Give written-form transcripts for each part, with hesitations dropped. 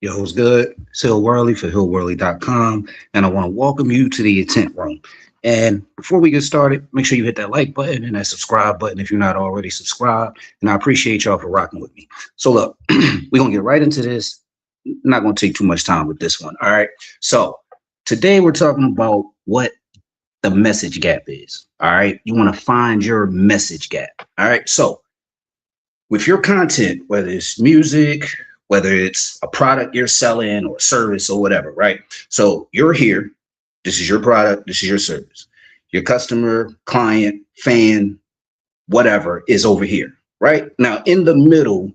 Yo, what's good? It's Hill Worley for hillworley.com, and I want to welcome you to the Intent Room. And before we get started, make sure you hit that like button and that subscribe button if you're not already subscribed. And I appreciate y'all for rocking with me. So look, we're going to get right into this. Not going to take too much time with this one. All right. So today we're talking about what the message gap is. All right. You want to find your message gap. All right. So with your content, whether it's music, whether it's a product you're selling or service or whatever, right? So you're here. This is your product. This is your service. Your customer, client, fan, whatever is over here, right? Now, in the middle,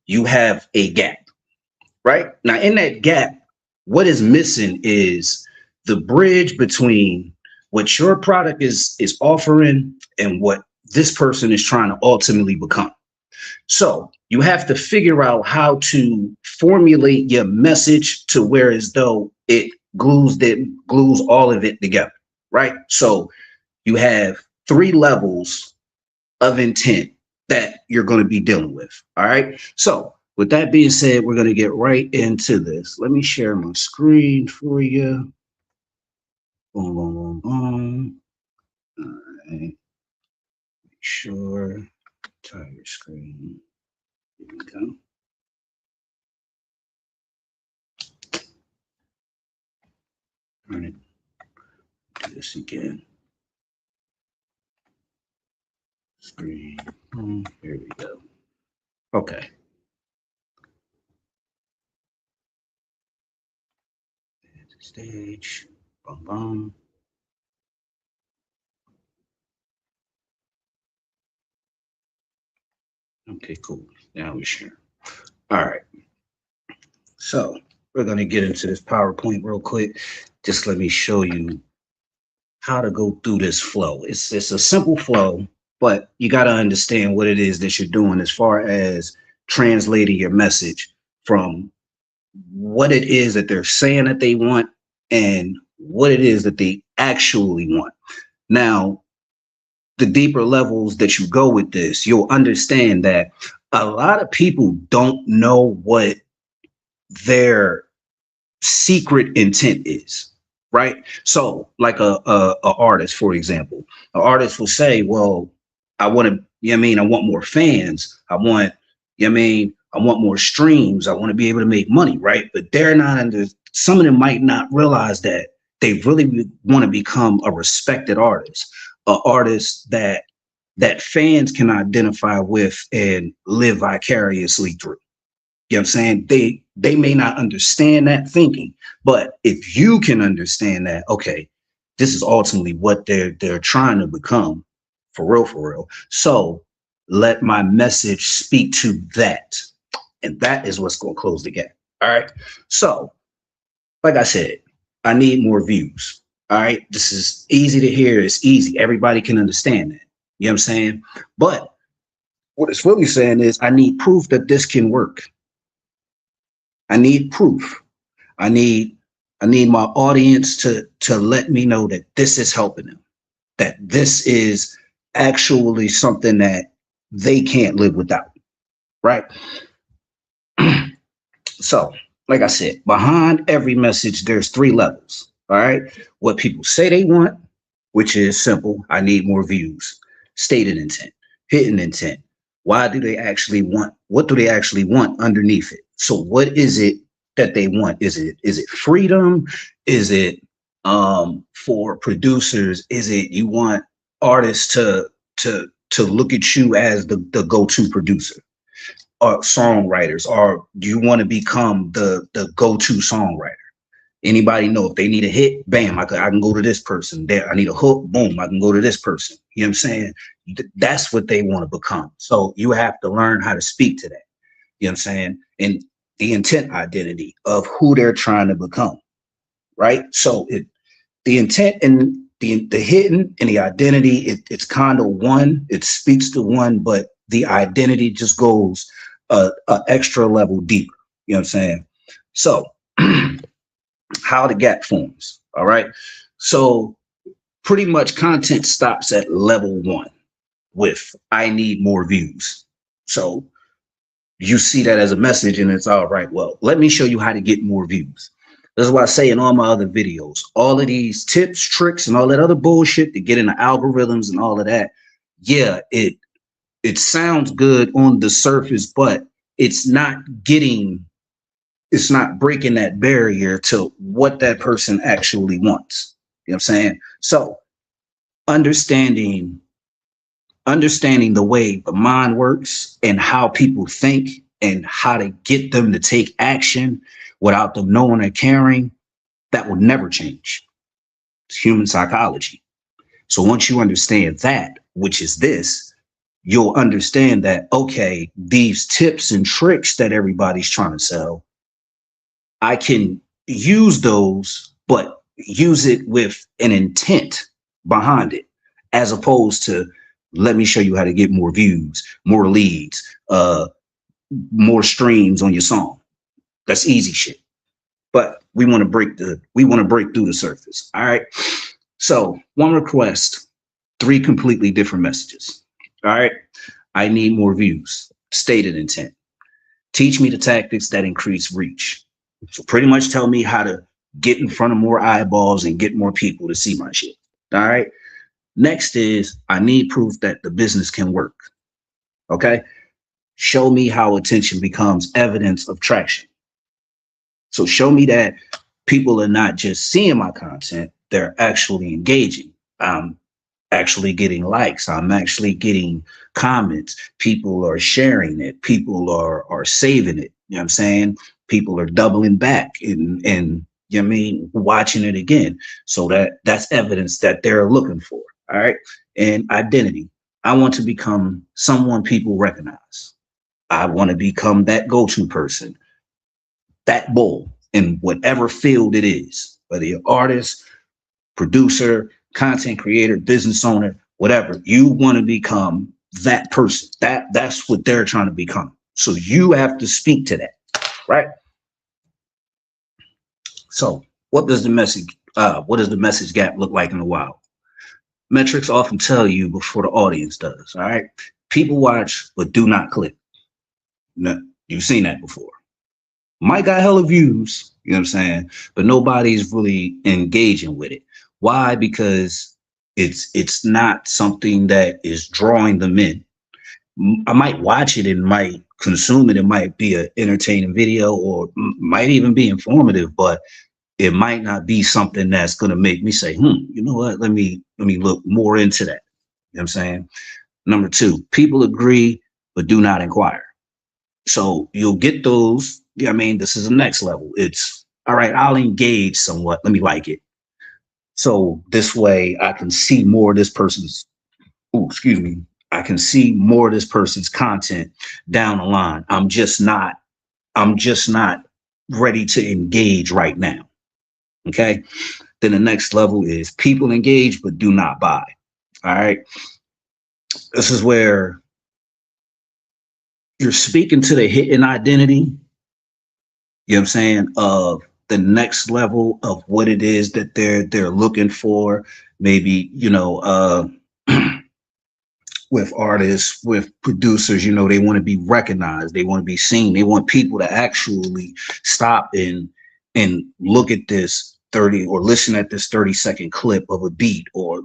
you have a gap, right? Now, in that gap, what is missing is the bridge between what your product is offering and what this person is trying to ultimately become. So you have to figure out how to formulate your message to where as though it glues all of it together, right? So you have three levels of intent that you're going to be dealing with. All right. So with that being said, we're going to get right into this. Let me share my screen for you. Boom, boom, boom, boom. All right. Make sure entire screen. Here we go. All right. Do this again. Screen. Here we go. Okay. Stage. Boom, boom. Okay, cool. Now we share. All right. So we're going to get into this PowerPoint real quick. Just let me show you how to go through this flow. It's a simple flow, but you got to understand what it is that you're doing as far as translating your message from what it is that they're saying that they want and what it is that they actually want. Now, the deeper levels that you go with this, you'll understand that a lot of people don't know what their secret intent is, right? So like a artist, for example, an artist will say, well, I want to, you know what I mean? I want more fans. I want, you know what I mean? I want more streams. I want to be able to make money, right? But they're not under, some of them might not realize that they really want to become a respected artist, an artist that fans can identify with and live vicariously through. You know what I'm saying? They may not understand that thinking, but if you can understand that, okay, this is ultimately what they're trying to become, for real, for real. So let my message speak to that. And that is what's going to close the gap. All right. So, like I said, I need more views. All right. This is easy to hear. It's easy. Everybody can understand that. You know what I'm saying? But what it's really saying is I need proof that this can work. I need proof. I need my audience to let me know that this is helping them, that this is actually something that they can't live without, right? So, like I said, behind every message, there's three levels. All right. What people say they want, which is simple. I need more views. Stated intent, hidden intent. Why do they actually want? What do they actually want underneath it? So what is it that they want? Is it freedom? Is it for producers? Is it you want artists to look at you as the go-to producer? Or songwriters, or do you want to become the go-to songwriter? Anybody know if they need a hit, bam, I can go to this person. There, I need a hook, boom, I can go to this person. You know what I'm saying? That's what they want to become. So you have to learn how to speak to that. You know what I'm saying? And the intent identity of who they're trying to become, right? So the intent and the hidden and the identity, it's kind of one. It speaks to one, but the identity just goes a extra level deeper. You know what I'm saying? So how the gap forms. All right. So pretty much content stops at level one with I need more views. So you see that as a message and it's all right. Well, let me show you how to get more views. This is why I say in all my other videos, all of these tips, tricks, and all that other bullshit to get into algorithms and all of that. Yeah, it sounds good on the surface, but it's not breaking that barrier to what that person actually wants. You know what I'm saying? So understanding the way the mind works and how people think and how to get them to take action without them knowing or caring, that will never change. It's human psychology. So once you understand that, which is this, you'll understand that, okay, these tips and tricks that everybody's trying to sell, I can use those, but use it with an intent behind it, as opposed to, let me show you how to get more views, more leads, more streams on your song. That's easy shit. But we want to break through the surface. All right. So one request, 3 completely different messages. All right. I need more views. Stated intent. Teach me the tactics that increase reach. So pretty much tell me how to get in front of more eyeballs and get more people to see my shit. All right. Next is, I need proof that the business can work. Okay. Show me how attention becomes evidence of traction. So show me that people are not just seeing my content, they're actually engaging. I'm actually getting likes. I'm actually getting comments. People are sharing it. People are saving it. You know what I'm saying? People are doubling back and you know what I mean, watching it again. So that's evidence that they're looking for. All right. And identity. I want to become someone people recognize. I want to become that go-to person, that bull in whatever field it is, whether you're artist, producer, content creator, business owner, whatever. You want to become that person. That's what they're trying to become. So you have to speak to that, right? So what does the message gap look like in the wild? Metrics often tell you before the audience does. All right. People watch, but do not click. No, you've seen that before. Might got hella views, you know what I'm saying? But nobody's really engaging with it. Why? Because it's not something that is drawing them in. I might watch it and might consume it. It might be an entertaining video or might even be informative, but it might not be something that's going to make me say, you know what? Let me look more into that. You know what I'm saying? Number 2, people agree, but do not inquire. So you'll get those. Yeah, I mean, this is the next level. It's all right. I'll engage somewhat. Let me like it. So this way I can see more of this person's, I can see more of this person's content down the line. I'm just not ready to engage right now. Okay. Then the next level is people engage, but do not buy. All right. This is where you're speaking to the hidden identity, you know what I'm saying, of the next level of what it is that they're looking for. Maybe, with artists, with producers, they want to be recognized, they want to be seen, they want people to actually stop and look at this 30 or listen at this 30-second clip of a beat, or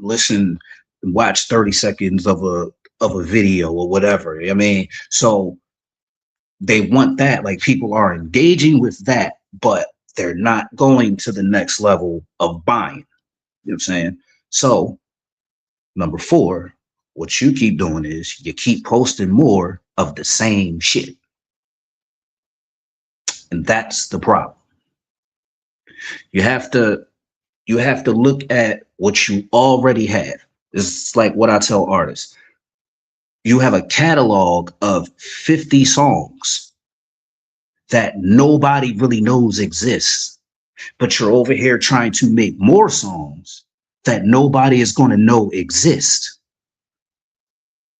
watch 30 seconds of a video or whatever. I mean, so they want that, like people are engaging with that, but they're not going to the next level of buying. You know what I'm saying? So number 4, what you keep doing is you keep posting more of the same shit. And that's the problem. You have to look at what you already have. It's like what I tell artists. You have a catalog of 50 songs that nobody really knows exists, but you're over here trying to make more songs that nobody is going to know exist.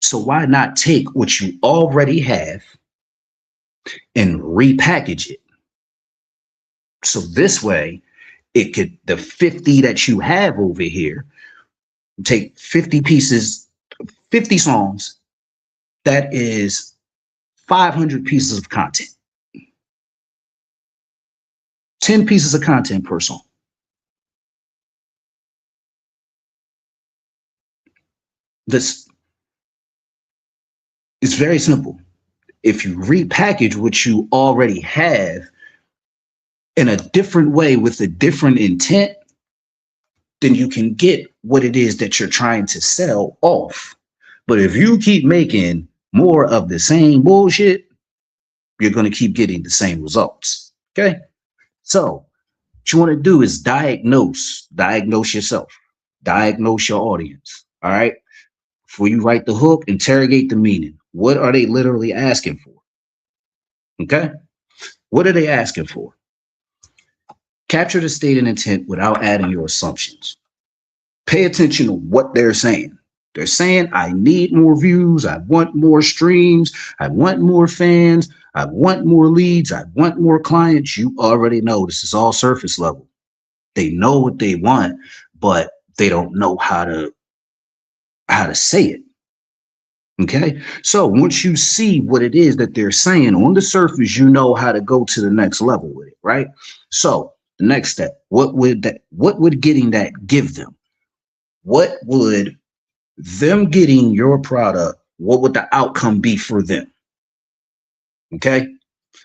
So why not take what you already have and repackage it? So this way, the 50 that you have over here, take 50 pieces, 50 songs, that is 500 pieces of content, 10 pieces of content per song. This is very simple. If you repackage what you already have in a different way with a different intent, then you can get what it is that you're trying to sell off. But if you keep making more of the same bullshit, you're going to keep getting the same results. Okay. So what you want to do is diagnose yourself, diagnose your audience. All right. Before you write the hook, interrogate the meaning. What are they literally asking for? Okay. What are they asking for? Capture the state and intent without adding your assumptions. Pay attention to what they're saying. They're saying, I need more views. I want more streams. I want more fans. I want more leads. I want more clients. You already know this is all surface level. They know what they want, but they don't know how to say it. Okay. So once you see what it is that they're saying on the surface, you know how to go to the next level with it, right? So the next step, what would getting that give them? What would them getting your product, what would the outcome be for them? Okay.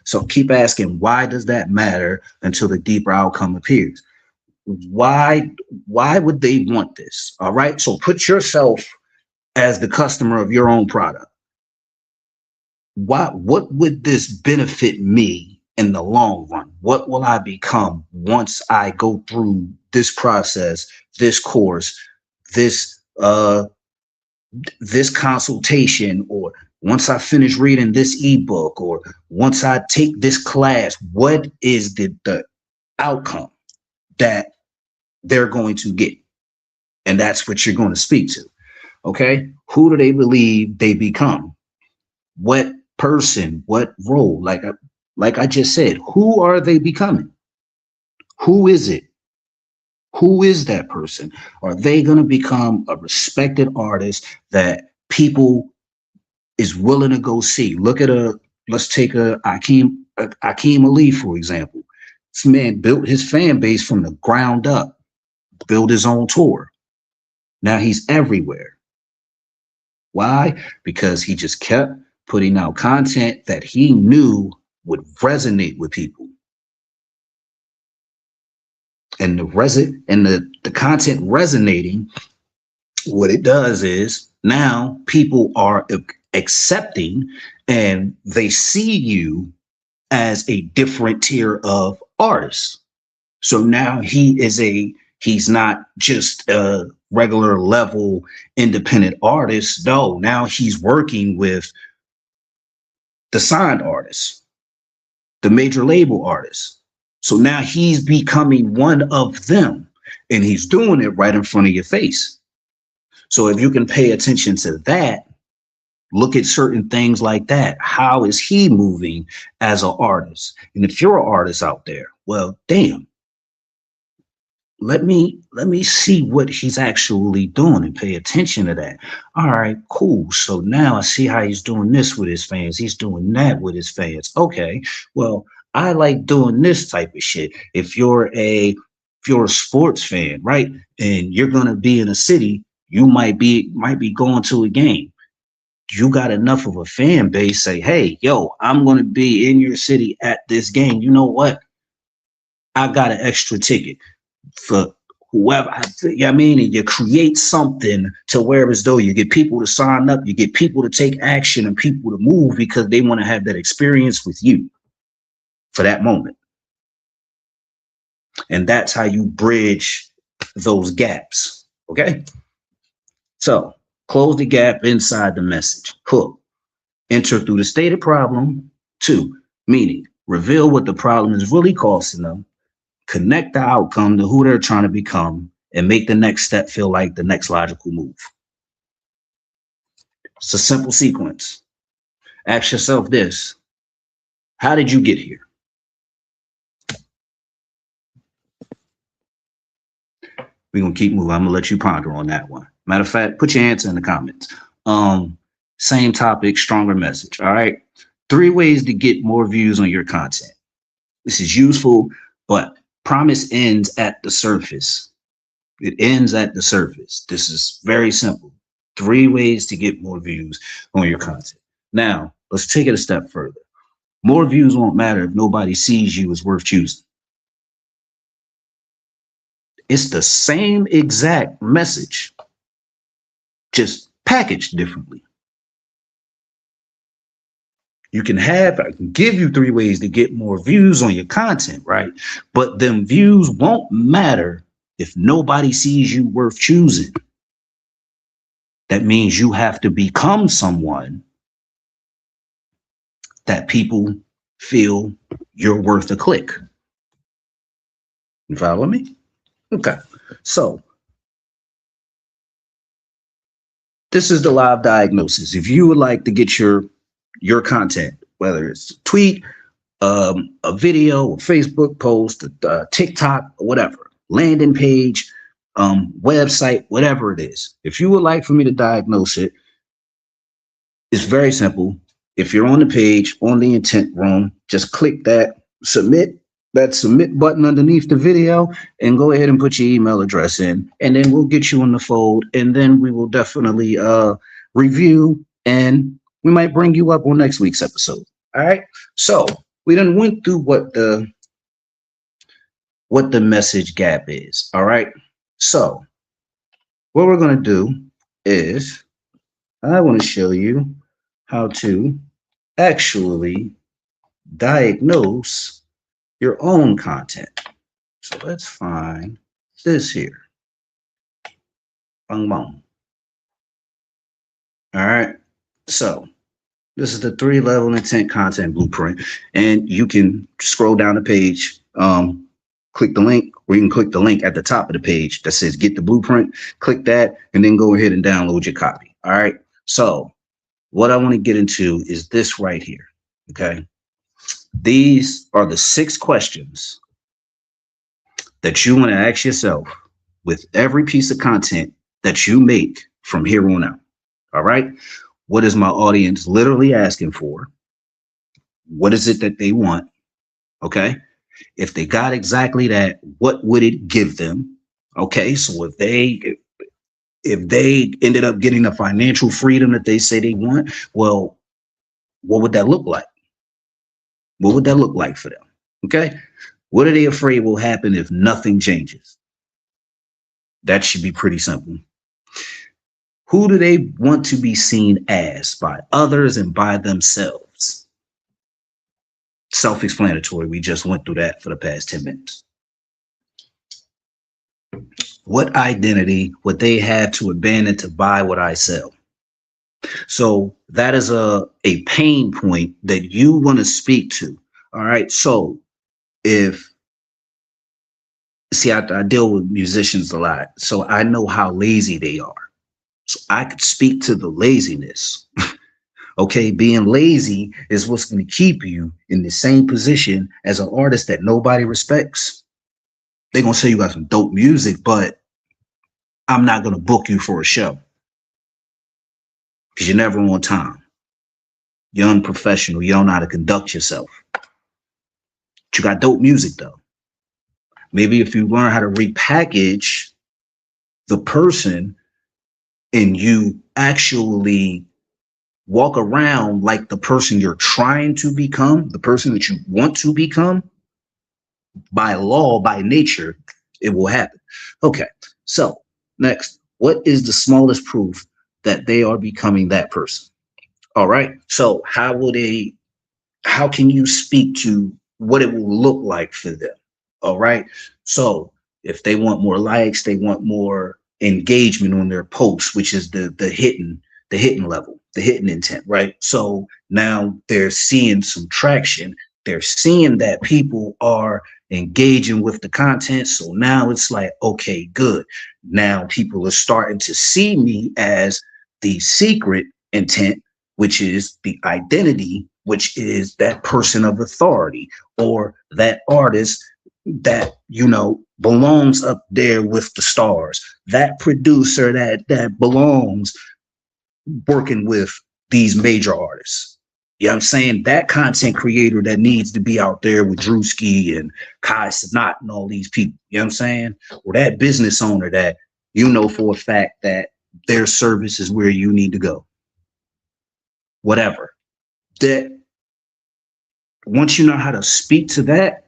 So keep asking, why does that matter until the deeper outcome appears? Why would they want this? All right. So put yourself as the customer of your own product. What would this benefit me in the long run? What will I become once I go through this process, this course, this consultation, or once I finish reading this ebook, or once I take this class? What is the outcome that they're going to get? And that's what you're going to speak to. Okay. Who do they believe they become? What person, what role? Like I just said, who are they becoming? Who is it? Who is that person? Are they going to become a respected artist that people is willing to go see? Let's take a Akeem Ali, for example. This man built his fan base from the ground up, built his own tour. Now he's everywhere. Why? Because he just kept putting out content that he knew would resonate with people. And the content resonating, what it does is now people are accepting and they see you as a different tier of artist. So now he's not just a regular level independent artist. No, now he's working with the signed artists, the major label artists. So now he's becoming one of them, and he's doing it right in front of your face. So if you can pay attention to that, look at certain things like that. How is he moving as an artist? And if you're an artist out there, well, damn, let me see what he's actually doing and pay attention to that. All right, cool. So now I see how he's doing this with his fans. He's doing that with his fans. Okay, well, I like doing this type of shit. If you're a sports fan, right, and you're gonna be in a city, you might be going to a game. You got enough of a fan base, say, hey, yo, I'm gonna be in your city at this game. You know what? I got an extra ticket for whoever, I mean, and you create something to where as though you get people to sign up, you get people to take action and people to move because they want to have that experience with you for that moment. And that's how you bridge those gaps. Okay. So close the gap inside the message. Hook. Enter through the stated problem. 2, meaning reveal what the problem is really costing them. Connect the outcome to who they're trying to become and make the next step feel like the next logical move. It's a simple sequence. Ask yourself this: how did you get here? We're going to keep moving. I'm going to let you ponder on that one. Matter of fact, put your answer in the comments. Same topic, stronger message. All right. 3 ways to get more views on your content. This is useful, but promise ends at the surface. It ends at the surface. This is very simple. 3 ways to get more views on your content. Now, let's take it a step further. More views won't matter if nobody sees you as worth choosing. It's the same exact message, just packaged differently. I can give you 3 ways to get more views on your content, right? But them views won't matter if nobody sees you worth choosing. That means you have to become someone that people feel you're worth a click. You follow me? Okay. So this is the live diagnosis. If you would like to get your content, whether it's a tweet, a video, a Facebook post, a TikTok, whatever, landing page, website, whatever it is. If you would like for me to diagnose it, it's very simple. If you're on the page, on the intent room, just click that submit button underneath the video and go ahead and put your email address in, and then we'll get you in the fold, and then we will definitely review, and we might bring you up on next week's episode. All right. So we done went through what the message gap is. All right. So what we're going to do is I want to show you how to actually diagnose your own content. So let's find this here. Bang, bang. All right. So this is the 3-level intent content blueprint, and you can scroll down the page, click the link, or you can click the link at the top of the page that says get the blueprint, click that, and then go ahead and download your copy. All right. So what I want to get into is this right here. Okay. These are the 6 questions that you want to ask yourself with every piece of content that you make from here on out. All right. What is my audience literally asking for? What is it that they want? Okay. If they got exactly that, what would it give them? Okay. So if they ended up getting the financial freedom that they say they want, well, what would that look like? What would that look like for them? Okay. What are they afraid will happen if nothing changes? That should be pretty simple. Who do they want to be seen as by others and by themselves? Self-explanatory. We just went through that for the past 10 minutes. What identity would they have to abandon to buy what I sell? So that is a pain point that you want to speak to. All right. So I deal with musicians a lot, so I know how lazy they are. So I could speak to the laziness. Okay. Being lazy is what's going to keep you in the same position as an artist that nobody respects. They're going to say you got some dope music, but I'm not going to book you for a show because you're never on time. You're unprofessional. You don't know how to conduct yourself. But you got dope music, though. Maybe if you learn how to repackage the person and you actually walk around like the person you're trying to become, the person that you want to become, by law, by nature, it will happen. Okay, so next, what is the smallest proof that they are becoming that person? All right, so how can you speak to what it will look like for them? All right, so if they want more likes, they want more engagement on their posts, which is the hidden level, the hidden intent, right? So now they're seeing some traction. They're seeing that people are engaging with the content. So now it's like, okay, good. Now people are starting to see me as the secret intent, which is the identity, which is that person of authority or that artist that, belongs up there with the stars, that producer that belongs working with these major artists. You know what I'm saying? That content creator that needs to be out there with Drewski and Kai Sanat and all these people. You know what I'm saying? Or that business owner that you know for a fact that their service is where you need to go. Whatever. That once you know how to speak to that,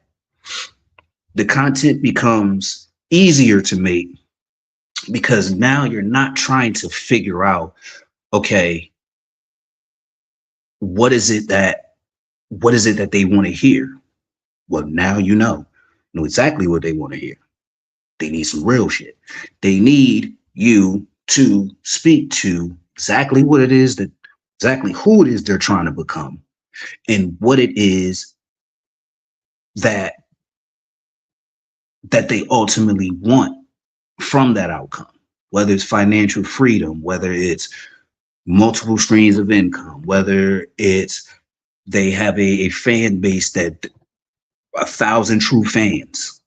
the content becomes easier to make because now you're not trying to figure out, okay, what is it that they want to hear? Well, now you know exactly what they want to hear. They need some real shit. They need you to speak to exactly what it is that exactly who it is they're trying to become and what it is that they ultimately want from that outcome, whether it's financial freedom, whether it's multiple streams of income, whether it's they have a fan base that 1,000 true fans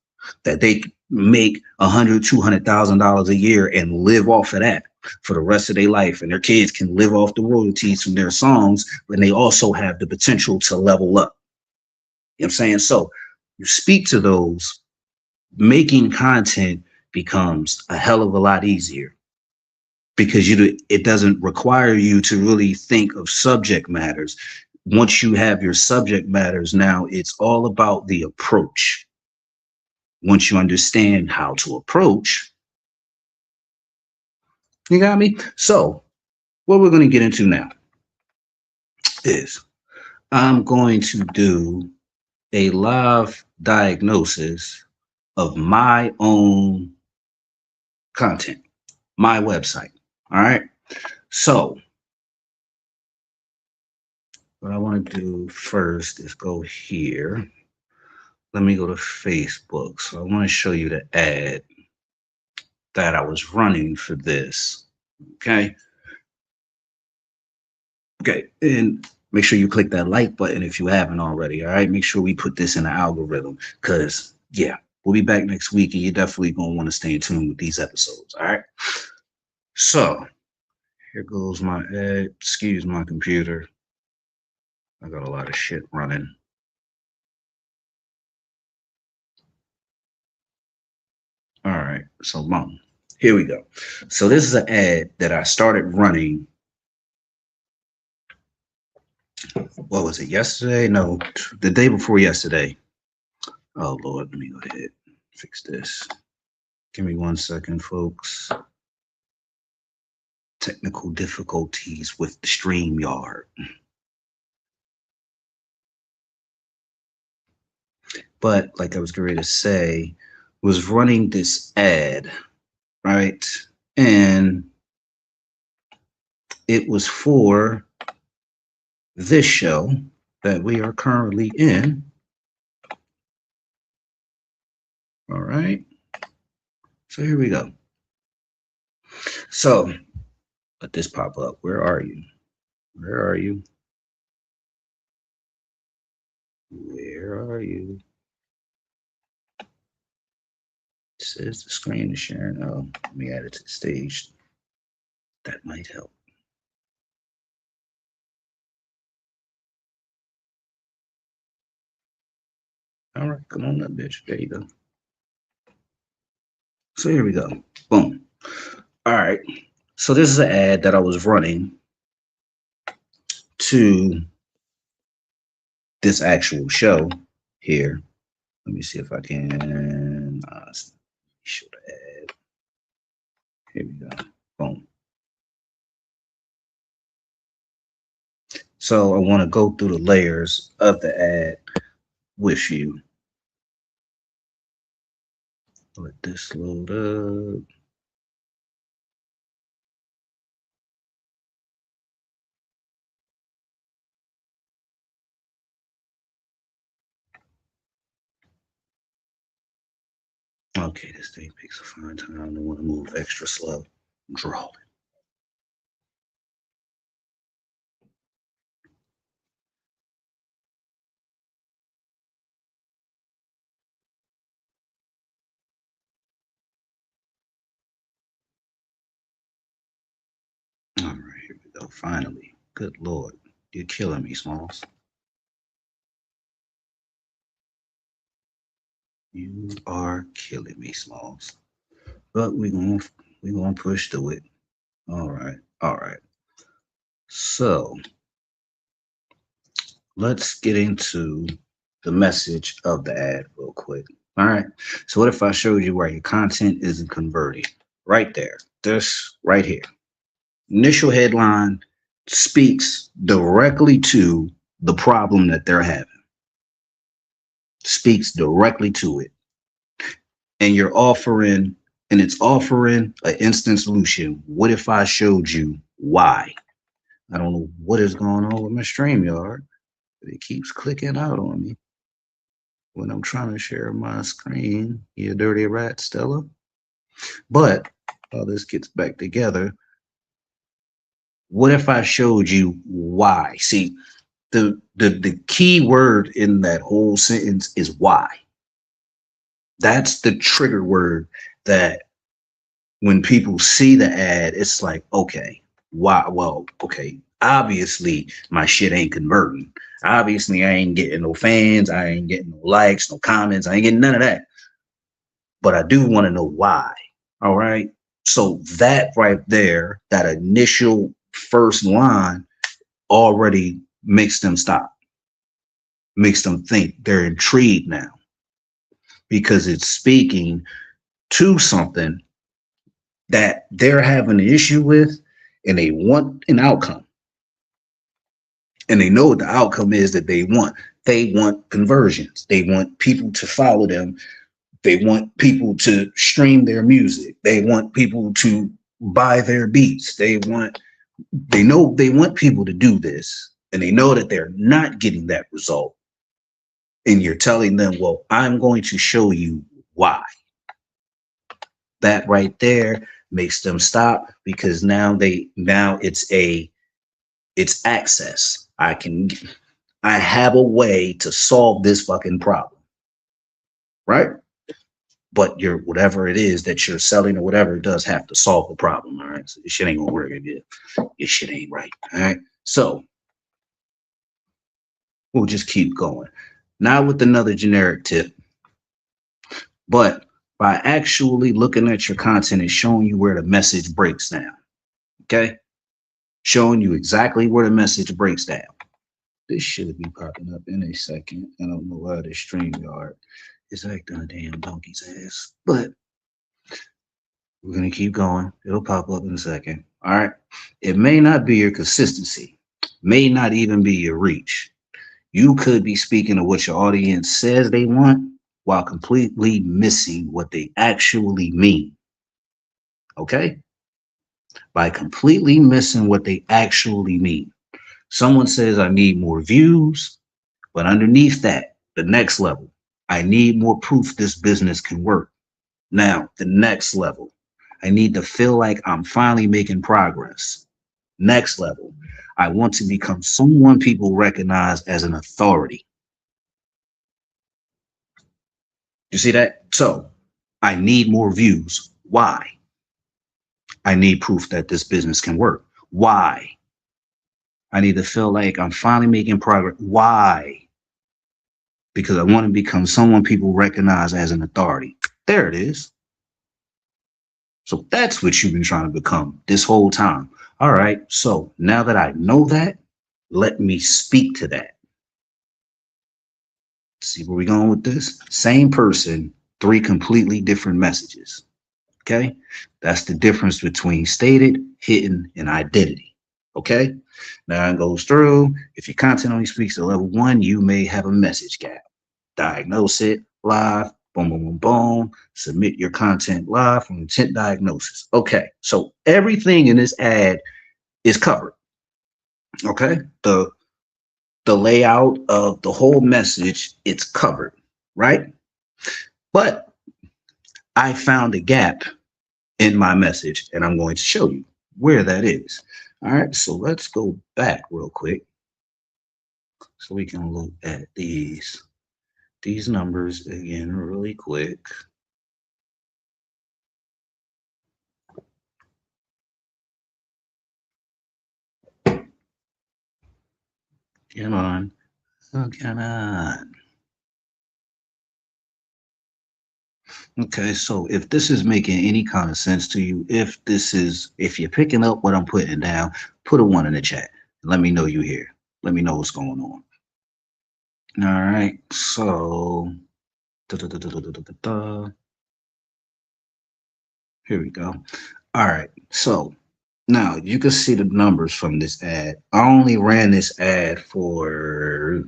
that they make $100,000-$200,000 a year and live off of that for the rest of their life, and their kids can live off the royalties from their songs, but they also have the potential to level up. You know what I'm saying? So you speak to those, making content becomes a hell of a lot easier because it doesn't require you to really think of subject matters. Once you have your subject matters, now it's all about the approach. Once you understand how to approach, you got me? So what we're going to get into now is I'm going to do a live diagnosis of my own content, my website. All right. So what I want to do first is go here. Let me go to Facebook. So I want to show you the ad that I was running for this. Okay. Okay. And make sure you click that like button if you haven't already. All right. Make sure we put this in the algorithm because, yeah, we'll be back next week and you're definitely going to want to stay in tune with these episodes. All right. So here goes my ad. Excuse my computer. I got a lot of shit running. All right. So, boom. Here we go. So this is an ad that I started running. What was it? Yesterday? No, the day before yesterday. Oh Lord, let me go ahead and fix this. Give me 1 second, folks. Technical difficulties with the StreamYard. But like I was going to say, was running this ad, right? And it was for this show that we are currently in. All right. So here we go. So let this pop up. Where are you? Where are you? Where are you? It says the screen is sharing. Oh, let me add it to the stage. That might help. All right, come on up, bitch. There you go. So here we go. Boom. All right. So this is an ad that I was running to this actual show here. Let me see if I can show the ad. Here we go. Boom. So I want to go through the layers of the ad with you. Let this load up. Okay, this thing picks a fine time. I don't want to move extra slow. Draw it. All right, here we go. Finally. Good Lord. You're killing me, Smalls. You are killing me, Smalls. But we gonna push through it. All right, all right. So let's get into the message of the ad real quick. All right. So what if I showed you where your content isn't converting? Right there. This right here. Initial headline speaks directly to the problem that they're having. Speaks directly to it. And you're offering, and it's offering an instant solution. What if I showed you why? I don't know what is going on with my StreamYard, but it keeps clicking out on me when I'm trying to share my screen. You dirty rat, Stella. But while this gets back together, what if I showed you why? See, the key word in that whole sentence is why. That's the trigger word that when people see the ad, it's like, okay, why? Well, okay, obviously my shit ain't converting. Obviously, I ain't getting no fans, I ain't getting no likes, no comments, I ain't getting none of that. But I do want to know why. All right. So that right there, that initial first line already makes them stop, makes them think. They're intrigued now because it's speaking to something that they're having an issue with and they want an outcome. And they know what the outcome is that they want. They want conversions. They want people to follow them. They want people to stream their music. They want people to buy their beats. They know they want people to do this, and they know that they're not getting that result. And you're telling them, well, I'm going to show you why. That right there makes them stop because now it's access. I have a way to solve this fucking problem. Right? But your whatever it is that you're selling or whatever it does have to solve the problem. All right. So this shit ain't gonna work again. Your shit ain't right. All right. So we'll just keep going. Not with another generic tip, but by actually looking at your content and showing you where the message breaks down. Okay. Showing you exactly where the message breaks down. This should be popping up in a second. I don't know why the StreamYard is acting a damn donkey's ass, but we're going to keep going. It'll pop up in a second. All right. It may not be your consistency, may not even be your reach. You could be speaking of what your audience says they want while completely missing what they actually mean. Okay. By completely missing what they actually mean. Someone says, I need more views, but underneath that, the next level, I need more proof this business can work. Now, the next level, I need to feel like I'm finally making progress. Next level, I want to become someone people recognize as an authority. You see that? So I need more views. Why? I need proof that this business can work. Why? I need to feel like I'm finally making progress. Why? Because I want to become someone people recognize as an authority. There it is. So that's what you've been trying to become this whole time. All right. So now that I know that, let me speak to that. See where we're going with this? Same person, three completely different messages. Okay. That's the difference between stated, hidden, and identity. Okay. Now it goes through. If your content only speaks to level one, you may have a message gap. Diagnose it live. Boom, boom, boom, boom. Submit your content live from intent diagnosis. Okay. So everything in this ad is covered. Okay. The layout of the whole message, it's covered, right? But I found a gap in my message, and I'm going to show you where that is. All right, so let's go back real quick so we can look at these numbers again really quick. Come on. Oh, come on. Okay, so if this is making any kind of sense to you, if you're picking up what I'm putting down, put a one in the chat. Let me know you here. Let me know what's going on. All right, so da-da-da-da-da-da-da. Here we go. All right, so now you can see the numbers from this ad. I only ran this ad for,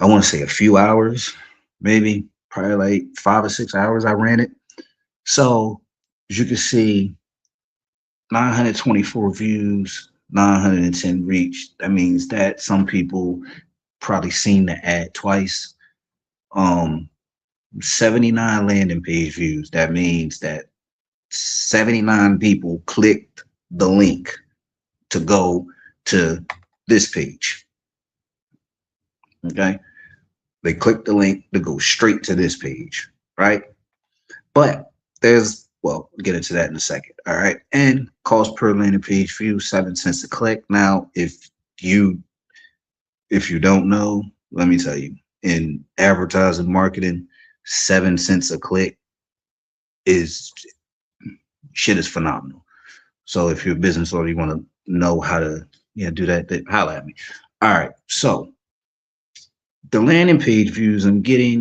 I want to say a few hours, maybe probably like 5 or 6 hours I ran it. So as you can see, 924 views, 910 reach. That means that some people probably seen the ad twice. Um, 79 landing page views. That means that 79 people clicked the link to go to this page. Okay. They click the link to go straight to this page, right? But well, we'll get into that in a second. All right. And cost per landing page view, 7 cents a click. Now, you if you don't know, let me tell you, in advertising marketing, 7 cents a click is shit is phenomenal. So if you're a business owner, you want to know how to do that, holla at me. All right. So the landing page views I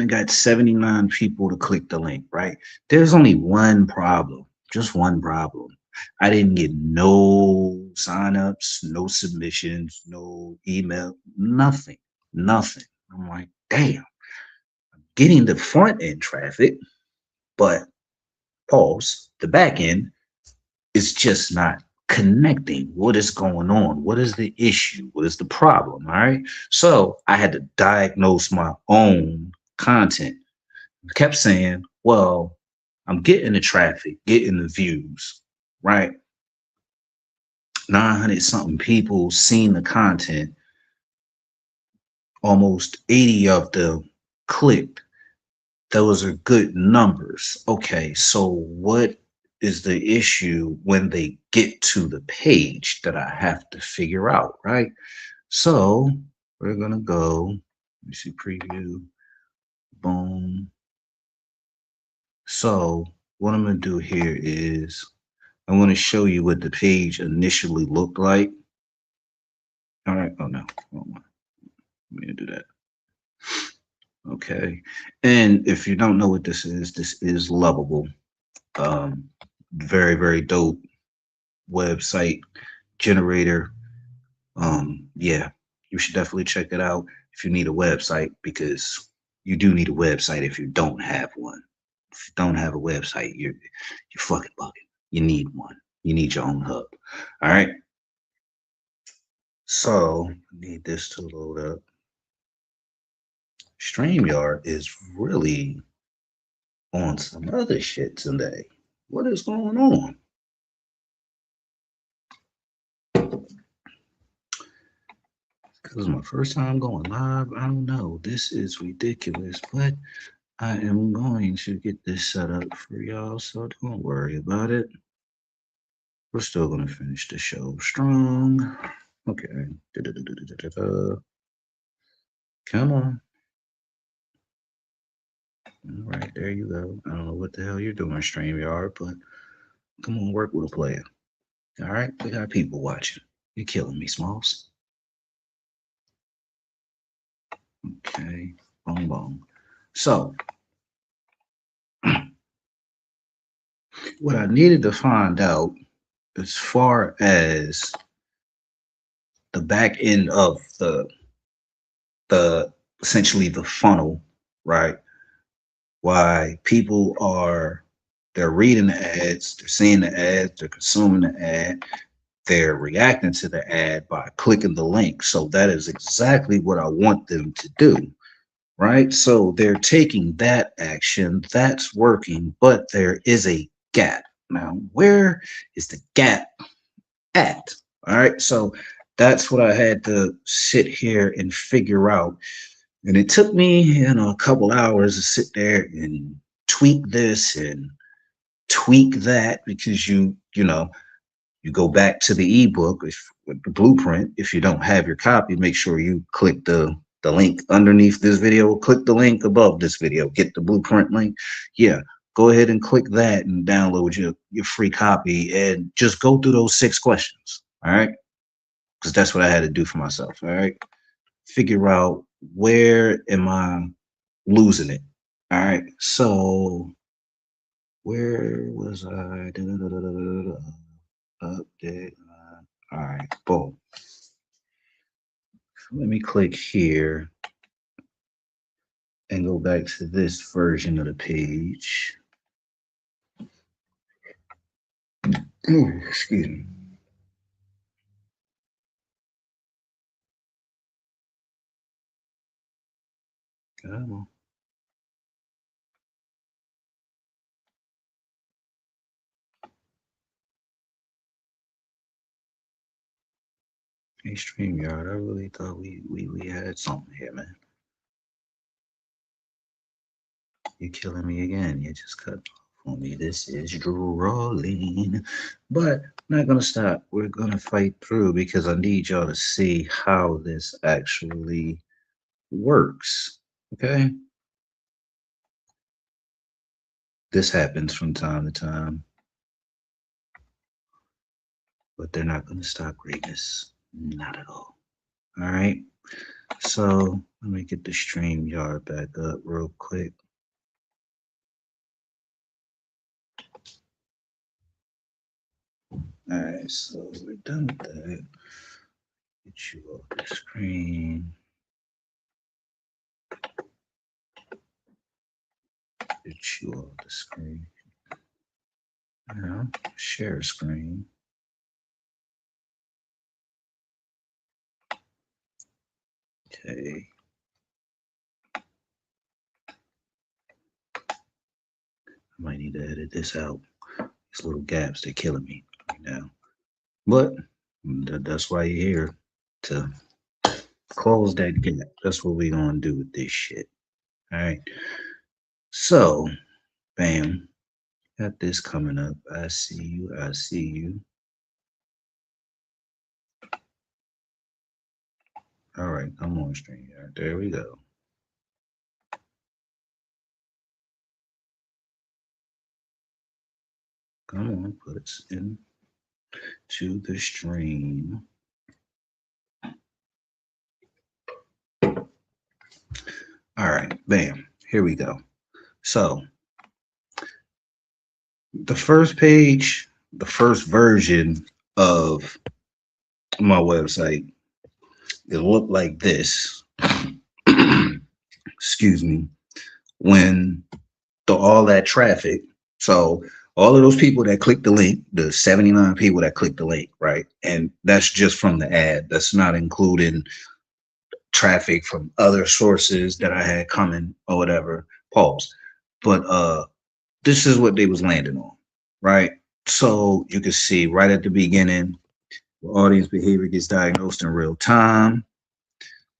got 79 people to click the link, right? There's only one problem, just one problem. I didn't get no signups, no submissions, no email, nothing, nothing. I'm like, damn, getting the front end traffic, but pause, the back end is just not connecting. What is going on? What is the issue? What is the problem? All right. So I had to diagnose my own content. I kept saying, well, I'm getting the traffic, getting the views, right? 900 something people seen the content, almost 80 of them clicked. Those are good numbers. Okay, so what is the issue when they get to the page that I have to figure out, right? So we're gonna go, let me see, preview, boom. So what I'm gonna do here is I'm gonna show you what the page initially looked like. All right, oh no, hold on. Let me do that. Okay, and if you don't know what this is Lovable. Very, very dope website generator. Yeah, you should definitely check it out if you need a website, because you do need a website if you don't have one. If you don't have a website, you're fucking bugging. You need one. You need your own hub. All right. So I need this to load up. StreamYard is really on some other shit today. What is going on? Because my first time going live, I don't know. This is ridiculous, but I am going to get this set up for y'all, so don't worry about it. We're still going to finish the show strong. Okay. Come on. All right, there you go. I don't know what the hell you're doing, StreamYard, but come on, work with a player. All right, we got people watching. You're killing me, Smalls. Okay, boom, boom. So, what I needed to find out as far as the back end of the essentially the funnel, right? Why people they're reading the ads, they're seeing the ads, they're consuming the ad, they're reacting to the ad by clicking the link. So that is exactly what I want them to do, right? So they're taking that action, that's working, but there is a gap. Now, where is the gap at? All right, so that's what I had to sit here and figure out. And it took me, a couple hours to sit there and tweak this and tweak that, because you You go back to the ebook with the blueprint. If you don't have your copy, make sure you click the link underneath this video. Click the link above this video. Get the blueprint link. Yeah, go ahead and click that and download your free copy and just go through those 6 questions. All right, because that's what I had to do for myself. All right, figure out where am I losing it. All right, so where was I? Update. All right, boom. Let me click here and go back to this version of the page. Ooh, excuse me. Come on. Hey, StreamYard, I really thought we had something here, man. You're killing me again. You just cut off on me. This is drooling. But I'm not gonna stop. We're gonna fight through because I need y'all to see how this actually works. Okay? This happens from time to time, but they're not gonna stop greatness. Not at all. All right. So let me get the StreamYard back up real quick. All right, so we're done with that. Get you off the screen. Get you off the screen. Now, share screen. Okay. I might need to edit this out. These little gaps, they're killing me right now. But that's why you're here, to close that gap. That's what we're going to do with this shit. All right. So, bam. Got this coming up. I see you. I see you. All right, come on, StreamYard. There we go. Come on, put us into the stream. All right, bam. Here we go. So the first page, the first version of my website, it looked like this. Excuse me. When all that traffic, so all of those people that clicked the link, the 79 people that clicked the link, right? And that's just from the ad. That's not including traffic from other sources that I had coming or whatever. Pause. But this is what they was landing on, right? So you can see right at the beginning, audience behavior gets diagnosed in real time.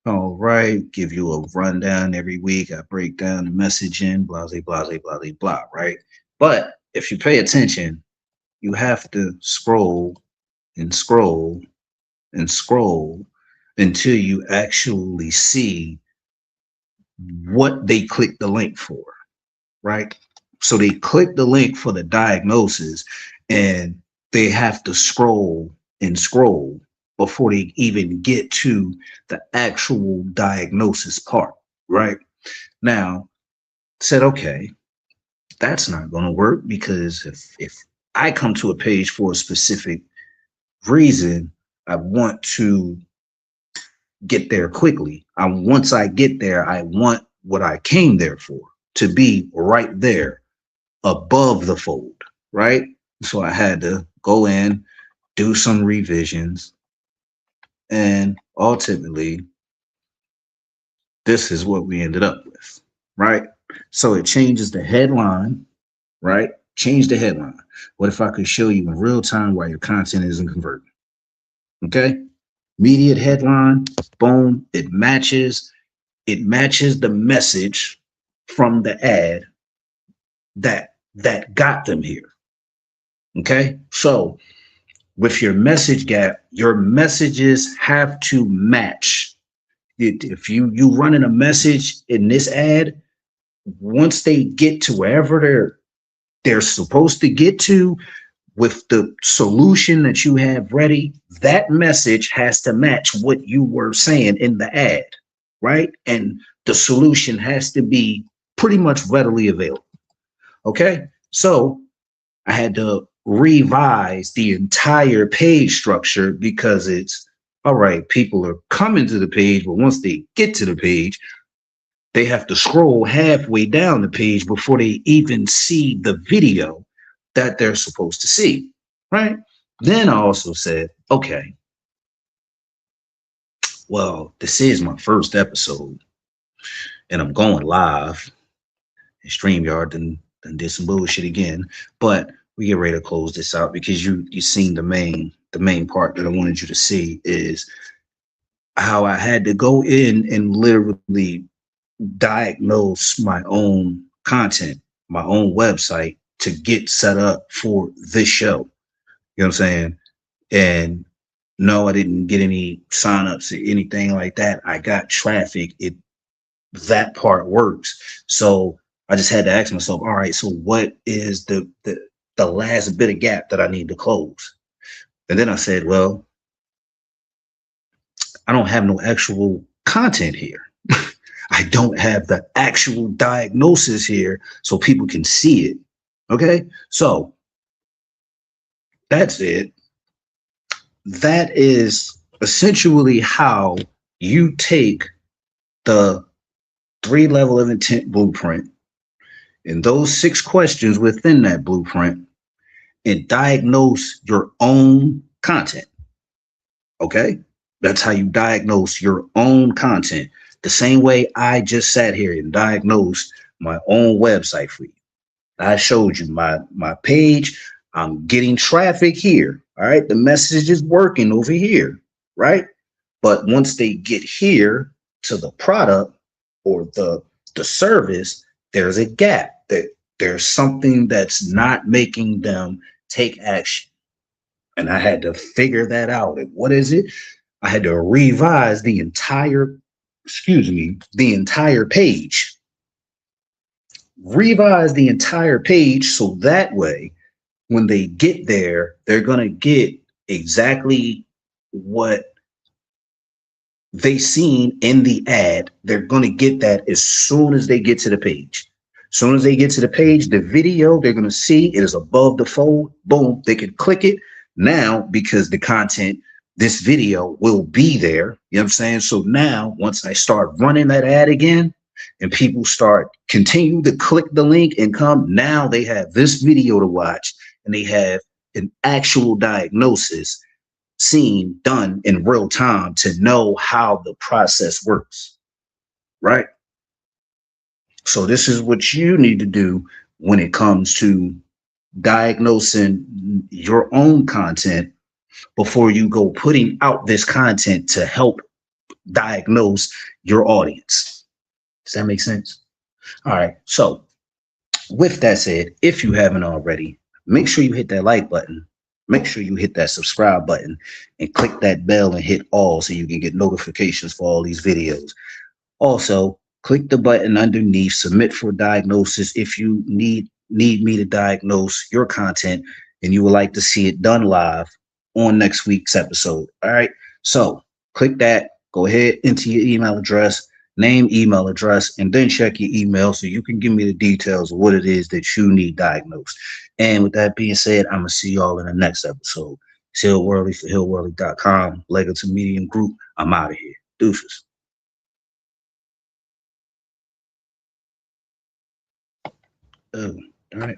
All right, give you a rundown every week. I break down the messaging, blah, blah, blah, blah, blah, blah, right? But if you pay attention, you have to scroll and scroll and scroll until you actually see what they click the link for, right? So they click the link for the diagnosis and they have to scroll and scroll before they even get to the actual diagnosis part, right? Now, said, okay, that's not going to work because if I come to a page for a specific reason, I want to get there quickly. Once I get there, I want what I came there for to be right there above the fold, right? So I had to go in, do some revisions, and ultimately, this is what we ended up with, right? So it changes the headline, right? Change the headline. What if I could show you in real time why your content isn't converting? Okay. Immediate headline, boom, it matches the message from the ad that got them here. Okay. So with your message gap, your messages have to match. If you running a message in this ad, once they get to wherever they're supposed to get to with the solution that you have ready, that message has to match what you were saying in the ad, right? And the solution has to be pretty much readily available. Okay. So I had to revise the entire page structure because it's all right. People are coming to the page, but once they get to the page, they have to scroll halfway down the page before they even see the video that they're supposed to see, right? Then I also said, okay, well, this is my first episode and I'm going live and StreamYard and did some bullshit again. But we get ready to close this out because you seen the main part that I wanted you to see is how I had to go in and literally diagnose my own content, my own website to get set up for this show. You know what I'm saying? And no, I didn't get any signups or anything like that. I got traffic. That part works. So I just had to ask myself, all right, so what is the last bit of gap that I need to close? And then I said, well, I don't have no actual content here. I don't have the actual diagnosis here so people can see it. Okay. So that's it. That is essentially how you take the 3 level of intent blueprint and those 6 questions within that blueprint and diagnose your own content. Okay. That's how you diagnose your own content. The same way I just sat here and diagnosed my own website for you. I showed you my page. I'm getting traffic here. All right. The message is working over here. Right. But once they get here to the product or the service, there's a gap. There's something that's not making them take action. And I had to figure that out. What is it? I had to revise the entire, the entire page. Revise the entire page so that way, when they get there, they're going to get exactly what they seen in the ad. They're going to get that as soon as they get to the page. As soon as they get to the page, the video they're going to see it is above the fold. Boom, they can click it now because the content, this video will be there. You know what I'm saying? So now once I start running that ad again and people start continue to click the link and come, now they have this video to watch and they have an actual diagnosis seen done in real time to know how the process works, right? So this is what you need to do when it comes to diagnosing your own content before you go putting out this content to help diagnose your audience. Does that make sense? All right. So with that said, if you haven't already, make sure you hit that like button. Make sure you hit that subscribe button and click that bell and hit all so you can get notifications for all these videos. Also, click the button underneath, submit for diagnosis if you need me to diagnose your content and you would like to see it done live on next week's episode. All right. So click that, go ahead, enter your email address, name, email address, and then check your email so you can give me the details of what it is that you need diagnosed. And with that being said, I'm going to see y'all in the next episode. It's Hill Worley for hillworley.com, Lego to Medium Group. I'm out of here. Deuces. Oh, all right.